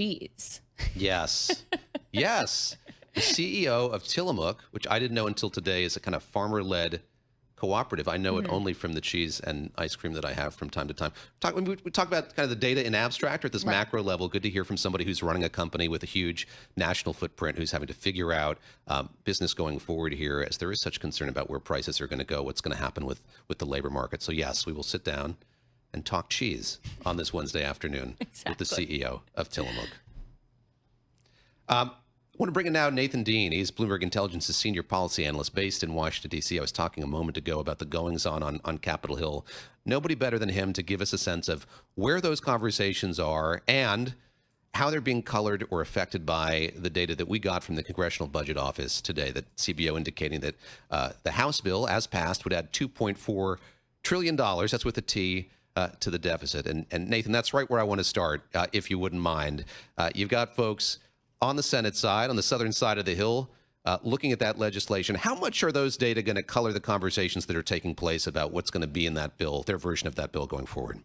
cheese. Yes. Yes. The CEO of Tillamook, which I didn't know until today, is a kind of farmer-led cooperative. I know it only from the cheese and ice cream that I have from time to time. We talk about kind of the data in abstract or at this macro level. Good to hear from somebody who's running a company with a huge national footprint, who's having to figure out business going forward here, as there is such concern about where prices are going to go, what's going to happen with the labor market. So yes, we will sit down and talk cheese on this Wednesday afternoon with the CEO of Tillamook. I want to bring in now Nathan Dean. He's Bloomberg Intelligence's senior policy analyst based in Washington, D.C. I was talking a moment ago about the goings-on Capitol Hill. Nobody better than him to give us a sense of where those conversations are and how they're being colored or affected by the data that we got from the Congressional Budget Office today, that CBO indicating that the House bill, as passed, would add $2.4 trillion, that's with a T, to the deficit. And Nathan, that's right where I want to start, if you wouldn't mind. You've got folks on the Senate side, on the southern side of the Hill, looking at that legislation. How much are those data going to color the conversations that are taking place about what's going to be in that bill, their version of that bill going forward?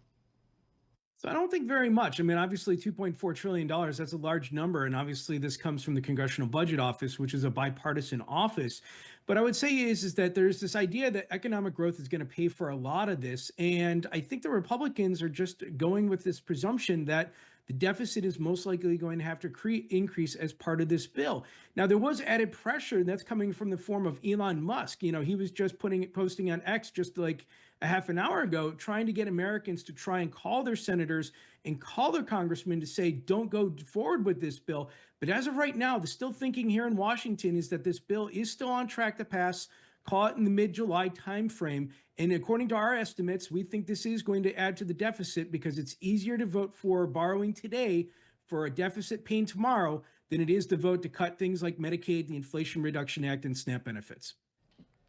So I don't think very much. I mean, obviously $2.4 trillion, that's a large number. And obviously this comes from the Congressional Budget Office, which is a bipartisan office. But I would say is that there's this idea that economic growth is going to pay for a lot of this. And I think the Republicans are just going with this presumption that the deficit is most likely going to have to increase as part of this bill. Now, there was added pressure, and that's coming from the form of Elon Musk. You know, he was just posting on X just like a half an hour ago, trying to get Americans to try and call their senators and call their congressmen to say, don't go forward with this bill. But as of right now, the still thinking here in Washington is that this bill is still on track to pass, call it in the mid-July timeframe. And according to our estimates, we think this is going to add to the deficit because it's easier to vote for borrowing today for a deficit paying tomorrow than it is to vote to cut things like Medicaid, the Inflation Reduction Act, and SNAP benefits.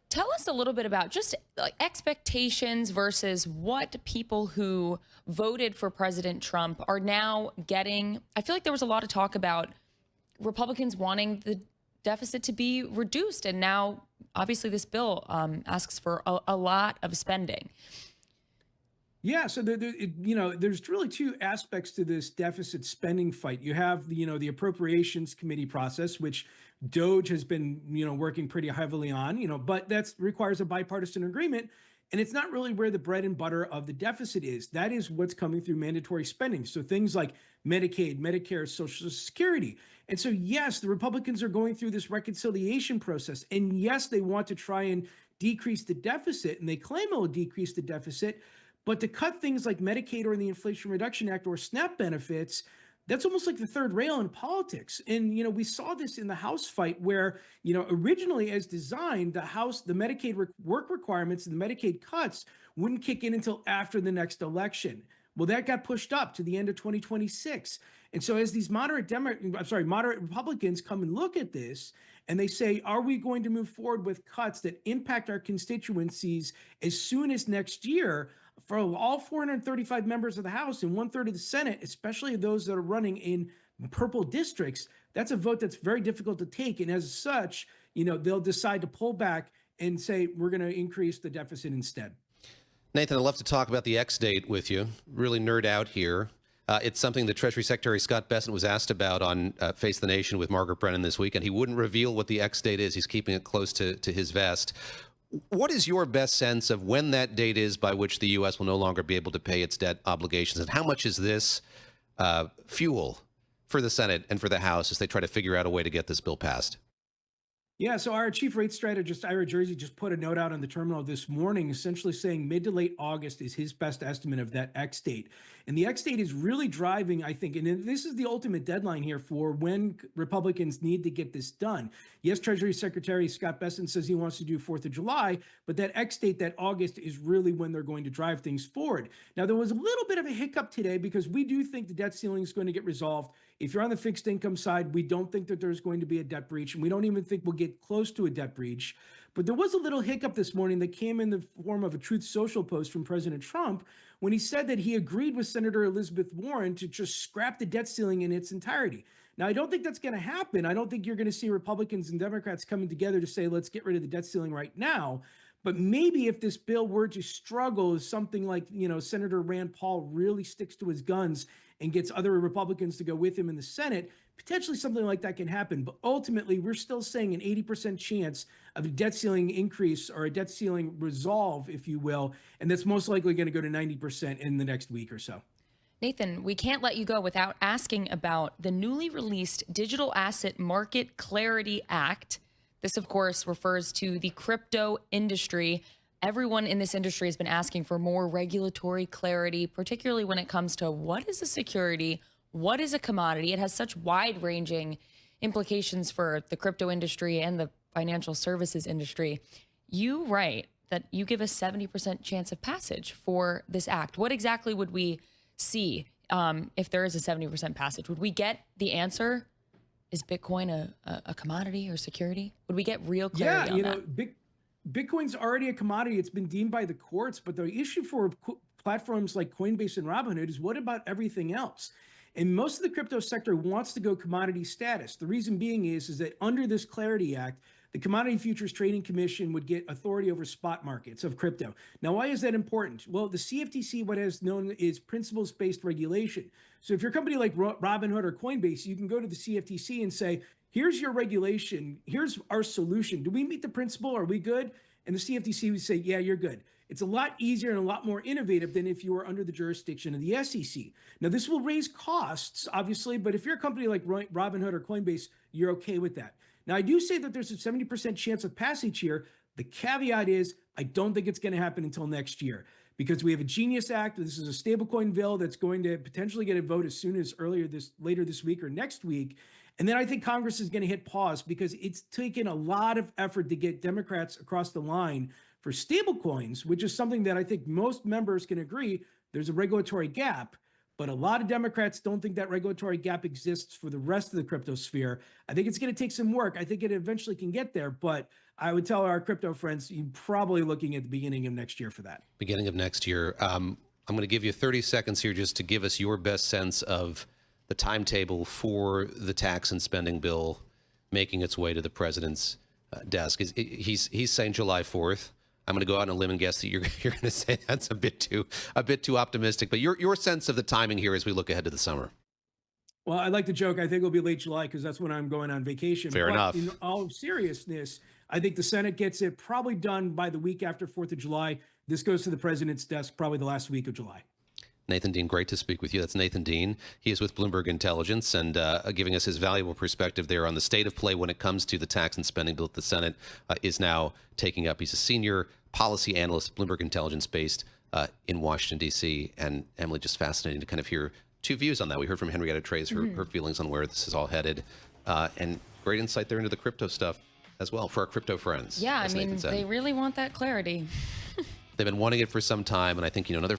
Tell us a little bit about just like expectations versus what people who voted for President Trump are now getting. I feel like there was a lot of talk about Republicans wanting the deficit to be reduced. And now, obviously, this bill asks for a lot of spending. Yeah, so there's really two aspects to this deficit spending fight. You have the Appropriations Committee process, which DOJ has been working pretty heavily on, but that requires a bipartisan agreement. And it's not really where the bread and butter of the deficit is. That is what's coming through mandatory spending. So things like Medicaid, Medicare, Social Security. And so, yes, the Republicans are going through this reconciliation process. And yes, they want to try and decrease the deficit. And they claim it will decrease the deficit. But to cut things like Medicaid or the Inflation Reduction Act or SNAP benefits, that's almost like the third rail in politics. And, we saw this in the House fight where, originally as designed, the Medicaid work requirements and the Medicaid cuts wouldn't kick in until after the next election. Well, that got pushed up to the end of 2026. And so as these moderate Republicans come and look at this and they say, are we going to move forward with cuts that impact our constituencies as soon as next year? For all 435 members of the House and 1/3 of the Senate, especially those that are running in purple districts, that's a vote that's very difficult to take. And as such, they'll decide to pull back and say, we're going to increase the deficit instead. Nathan, I'd love to talk about the X date with you. Really nerd out here. It's something that Treasury Secretary Scott Bessent was asked about on Face the Nation with Margaret Brennan this week, and he wouldn't reveal what the X date is. He's keeping it close to his vest. What is your best sense of when that date is by which the U.S. will no longer be able to pay its debt obligations? And how much is this fuel for the Senate and for the House as they try to figure out a way to get this bill passed? Yeah, so our chief rate strategist, Ira Jersey, just put a note out on the terminal this morning, essentially saying mid to late August is his best estimate of that X date. And the X date is really driving, I think, and this is the ultimate deadline here for when Republicans need to get this done. Yes, Treasury Secretary Scott Bessent says he wants to do 4th of July, but that X date, that August, is really when they're going to drive things forward. Now, there was a little bit of a hiccup today because we do think the debt ceiling is going to get resolved. If you're on the fixed income side, we don't think that there's going to be a debt breach, and we don't even think we'll get close to a debt breach. But there was a little hiccup this morning that came in the form of a Truth Social post from President Trump when he said that he agreed with Senator Elizabeth Warren to just scrap the debt ceiling in its entirety. Now, I don't think that's going to happen. I don't think you're going to see Republicans and Democrats coming together to say, let's get rid of the debt ceiling right now. But maybe if this bill were to struggle as something like, Senator Rand Paul really sticks to his guns and gets other Republicans to go with him in the Senate, potentially something like that can happen. But ultimately, we're still saying an 80% chance of a debt ceiling increase or a debt ceiling resolve, if you will. And that's most likely going to go to 90% in the next week or so. Nathan, we can't let you go without asking about the newly released Digital Asset Market Clarity Act. This, of course, refers to the crypto industry. Everyone in this industry has been asking for more regulatory clarity, particularly when it comes to what is a security, what is a commodity. It has such wide-ranging implications for the crypto industry and the financial services industry. You write that you give a 70% chance of passage for this act. What exactly would we see if there is a 70% passage? Would we get the answer? Is Bitcoin a commodity or security? Would we get real clarity on that? Bitcoin's already a commodity. It's been deemed by the courts, but the issue for platforms like Coinbase and Robinhood is what about everything else? And most of the crypto sector wants to go commodity status. The reason being is that under this Clarity Act, the Commodity Futures Trading Commission would get authority over spot markets of crypto. Now, why is that important? Well, the CFTC, what is known as principles-based regulation. So if you're a company like Robinhood or Coinbase, you can go to the CFTC and say, here's your regulation, here's our solution. Do we meet the principle? Are we good? And the CFTC would say, yeah, you're good. It's a lot easier and a lot more innovative than if you were under the jurisdiction of the SEC. Now, this will raise costs, obviously, but if you're a company like Robinhood or Coinbase, you're okay with that. Now, I do say that there's a 70% chance of passage here. The caveat is I don't think it's going to happen until next year because we have a Genius Act. This is a stablecoin bill that's going to potentially get a vote as soon as later this week or next week. And then I think Congress is going to hit pause because it's taken a lot of effort to get Democrats across the line for stablecoins, which is something that I think most members can agree there's a regulatory gap. But a lot of Democrats don't think that regulatory gap exists for the rest of the crypto sphere. I think it's going to take some work. I think it eventually can get there. But I would tell our crypto friends, you're probably looking at the beginning of next year for that. Beginning of next year. I'm going to give you 30 seconds here just to give us your best sense of the timetable for the tax and spending bill making its way to the president's desk. He's saying July 4th. I'm going to go out on a limb and guess that you're going to say that's a bit too optimistic. But your sense of the timing here as we look ahead to the summer. Well, I like to joke. I think it'll be late July because that's when I'm going on vacation. Fair enough. In all seriousness, I think the Senate gets it probably done by the week after 4th of July. This goes to the president's desk probably the last week of July. Nathan Dean, great to speak with you. That's Nathan Dean. He is with Bloomberg Intelligence and giving us his valuable perspective there on the state of play when it comes to the tax and spending bill that the Senate is now taking up. He's a senior policy analyst, Bloomberg Intelligence, based in Washington, D.C. And Emily, just fascinating to kind of hear two views on that. We heard from Henrietta Trays, her feelings on where this is all headed, and great insight there into the crypto stuff as well for our crypto friends. Yeah, I mean, they really want that clarity. They've been wanting it for some time, and I think, another